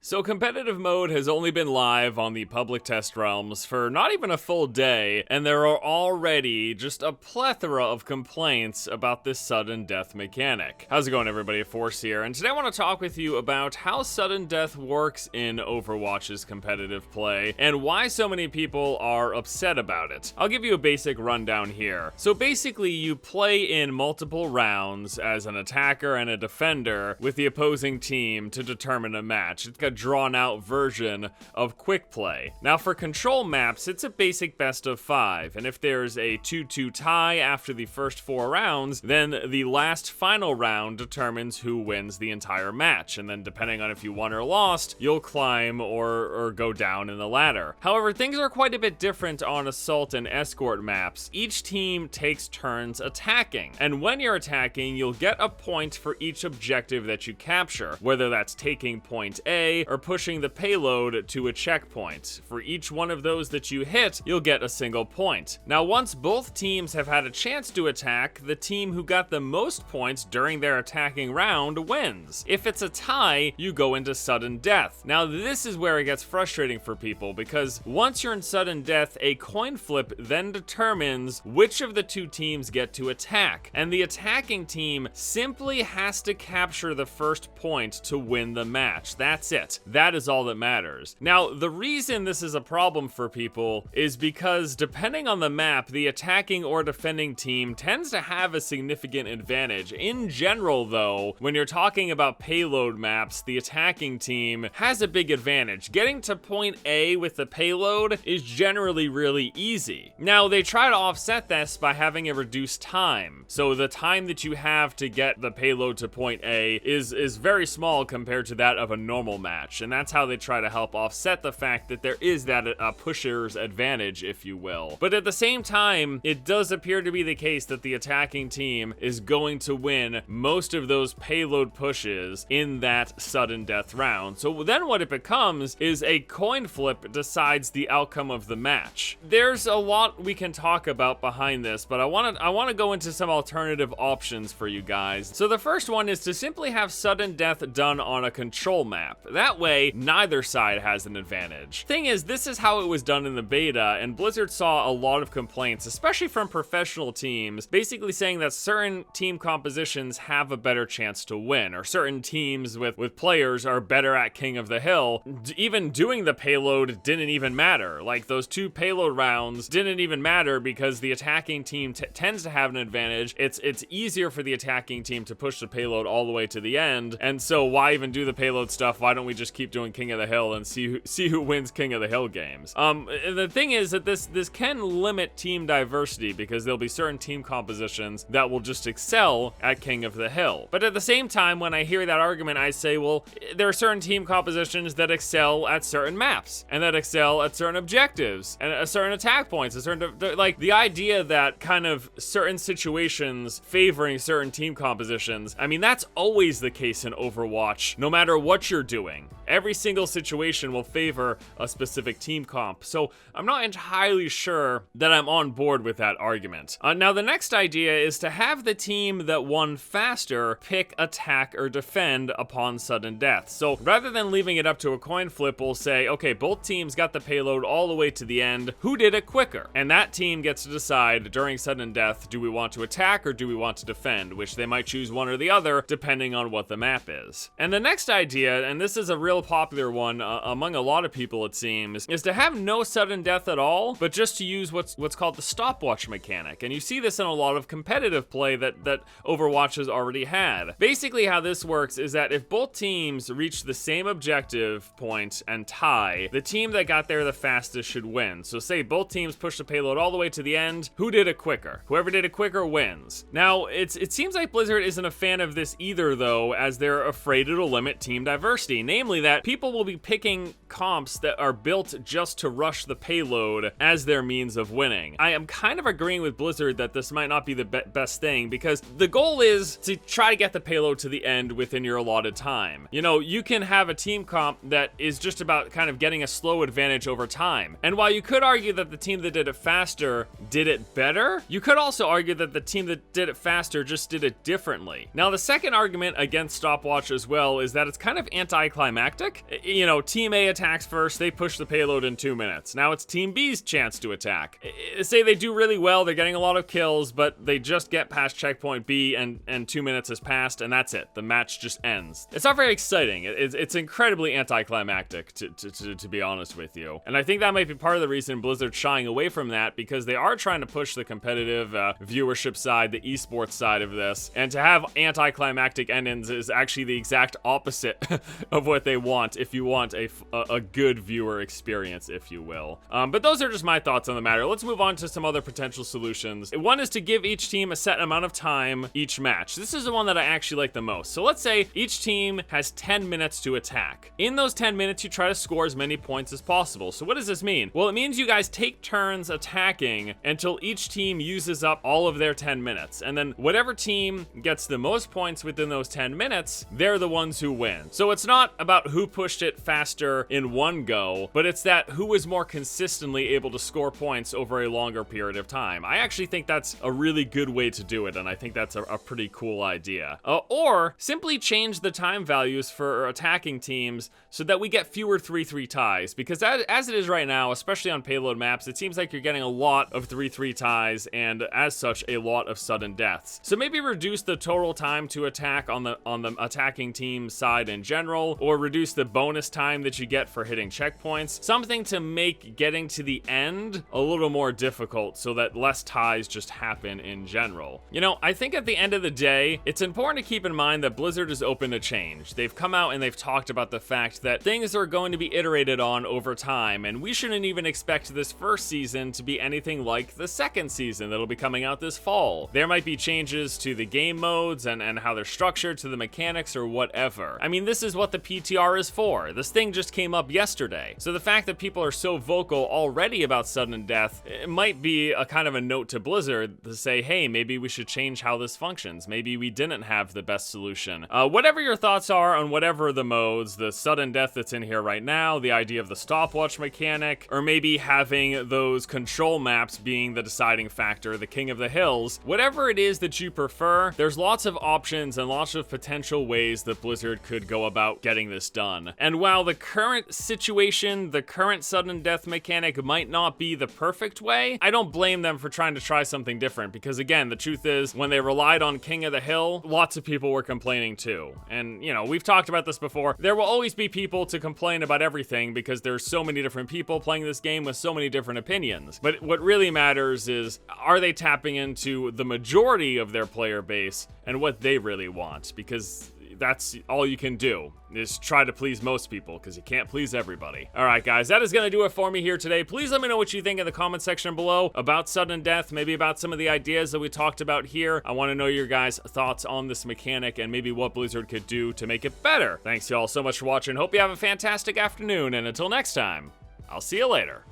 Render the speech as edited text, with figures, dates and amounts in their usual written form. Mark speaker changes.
Speaker 1: So competitive mode has only been live on the public test realms for not even a full day, and there are already just a plethora of complaints about this sudden death mechanic. How's it going, everybody? Force here, and today I want to talk with you about how sudden death works in Overwatch's competitive play, and why so many people are upset about it. I'll give you a basic rundown here. So basically, you play in multiple rounds as an attacker and a defender with the opposing team to determine a match. It's got drawn out version of quick play. Now for control maps, it's a basic best of 5, and if there's a 2-2 tie after the first 4 rounds, then the last final round determines who wins the entire match, and then depending on if you won or lost, you'll climb or go down in the ladder. However, things are quite a bit different on Assault and Escort maps. Each team takes turns attacking, and when you're attacking, you'll get a point for each objective that you capture, whether that's taking point A or pushing the payload to a checkpoint. For each one of those that you hit, you'll get a single point. Now, once both teams have had a chance to attack, the team who got the most points during their attacking round wins. If it's a tie, you go into sudden death. Now, this is where it gets frustrating for people, because once you're in sudden death, a coin flip then determines which of the two teams get to attack, and the attacking team simply has to capture the first point to win the match. That's it. That is all that matters. Now, the reason this is a problem for people is because depending on the map, the attacking or defending team tends to have a significant advantage. In general, though, when you're talking about payload maps, the attacking team has a big advantage. Getting to point A with the payload is generally really easy. Now, they try to offset this by having a reduced time. So the time that you have to get the payload to point A is very small compared to that of a normal match. And that's how they try to help offset the fact that there is that pusher's advantage, if you will. But at the same time, it does appear to be the case that the attacking team is going to win most of those payload pushes in that sudden death round. So then what it becomes is a coin flip decides the outcome of the match. There's a lot we can talk about behind this, but I want to go into some alternative options for you guys. So the first one is to simply have sudden death done on a control map. That way, neither side has an advantage. Thing is, this is how it was done in the beta, and Blizzard saw a lot of complaints, especially from professional teams, basically saying that certain team compositions have a better chance to win, or certain teams with players are better at King of the Hill. Even doing the payload didn't even matter. Like, those 2 payload rounds didn't even matter because the attacking team tends to have an advantage. It's easier for the attacking team to push the payload all the way to the end, and so why even do the payload stuff? Why don't we just keep doing King of the Hill and see who wins King of the Hill games? The thing is that this can limit team diversity, because there'll be certain team compositions that will just excel at King of the Hill. But at the same time, when I hear that argument, I say, well, there are certain team compositions that excel at certain maps, and that excel at certain objectives, and at certain attack points, like the idea that kind of certain situations favoring certain team compositions, I mean, that's always the case in Overwatch, no matter what you're doing. Every single situation will favor a specific team comp, so I'm not entirely sure that I'm on board with that argument. Now, the next idea is to have the team that won faster pick attack or defend upon sudden death. So rather than leaving it up to a coin flip, we'll say, okay, both teams got the payload all the way to the end. Who did it quicker? And that team gets to decide during sudden death, do we want to attack or do we want to defend? Which they might choose one or the other, depending on what the map is. And the next idea, and this is a real popular one among a lot of people, it seems, is to have no sudden death at all, but just to use what's called the Stopwatch Mechanic. And you see this in a lot of competitive play that Overwatch has already had. Basically, how this works is that if both teams reach the same objective point and tie, the team that got there the fastest should win. So say both teams push the payload all the way to the end, who did it quicker? Whoever did it quicker wins. Now, it seems like Blizzard isn't a fan of this either, though, as they're afraid it'll limit team diversity, namely that people will be picking comps that are built just to rush the payload as their means of winning. I am kind of agreeing with Blizzard that this might not be the best thing, because the goal is to try to get the payload to the end within your allotted time. You know, you can have a team comp that is just about kind of getting a slow advantage over time. And while you could argue that the team that did it faster did it better, you could also argue that the team that did it faster just did it differently. Now, the second argument against Stopwatch as well is that it's kind of anticlimactic anticlimactic. You know, Team A attacks first, they push the payload in 2 minutes. Now it's Team B's chance to attack. Say they do really well, they're getting a lot of kills, but they just get past checkpoint B and 2 minutes has passed, and that's it. The match just ends. It's not very exciting. It's incredibly anticlimactic, to be honest with you. And I think that might be part of the reason Blizzard's shying away from that, because they are trying to push the competitive viewership side, the esports side of this, and to have anticlimactic endings is actually the exact opposite of what they want, if you want a good viewer experience, if you will. But those are just my thoughts on the matter. Let's move on to some other potential solutions. One is to give each team a set amount of time each match. This is the one that I actually like the most. So let's say each team has 10 minutes to attack. In those 10 minutes, you try to score as many points as possible. So what does this mean? Well, it means you guys take turns attacking until each team uses up all of their 10 minutes. And then whatever team gets the most points within those 10 minutes, they're the ones who win. So it's not about who pushed it faster in one go, but it's that who was more consistently able to score points over a longer period of time. I actually think that's a really good way to do it, and I think that's a pretty cool idea. Or simply change the time values for attacking teams so that we get fewer 3-3 ties, because as it is right now, especially on payload maps, it seems like you're getting a lot of 3-3 ties, and as such, a lot of sudden deaths. So maybe reduce the total time to attack on the attacking team side in general, or reduce the bonus time that you get for hitting checkpoints. Something to make getting to the end a little more difficult so that less ties just happen in general. You know, I think at the end of the day, it's important to keep in mind that Blizzard is open to change. They've come out and they've talked about the fact that things are going to be iterated on over time, and we shouldn't even expect this first season to be anything like the second season that'll be coming out this fall. There might be changes to the game modes and how they're structured, to the mechanics or whatever. I mean, this is what the PTR is for. This thing just came up yesterday. So the fact that people are so vocal already about sudden death, it might be a kind of a note to Blizzard to say, hey, maybe we should change how this functions. Maybe we didn't have the best solution. Whatever your thoughts are on whatever the modes, the sudden death that's in here right now, the idea of the stopwatch mechanic, or maybe having those control maps being the deciding factor, the king of the hills, whatever it is that you prefer, there's lots of options and lots of potential ways that Blizzard could go about getting this done. And while the current situation, the current sudden death mechanic might not be the perfect way, I don't blame them for trying to try something different, because again, the truth is, when they relied on King of the Hill, lots of people were complaining too. And you know, we've talked about this before, there will always be people to complain about everything because there's so many different people playing this game with so many different opinions. But what really matters is, are they tapping into the majority of their player base and what they really want? Because that's all you can do, is try to please most people, because you can't please everybody. All right, guys, that is going to do it for me here today. Please let me know what you think in the comment section below about sudden death, maybe about some of the ideas that we talked about here. I want to know your guys' thoughts on this mechanic and maybe what Blizzard could do to make it better. Thanks y'all so much for watching. Hope you have a fantastic afternoon, and until next time, I'll see you later.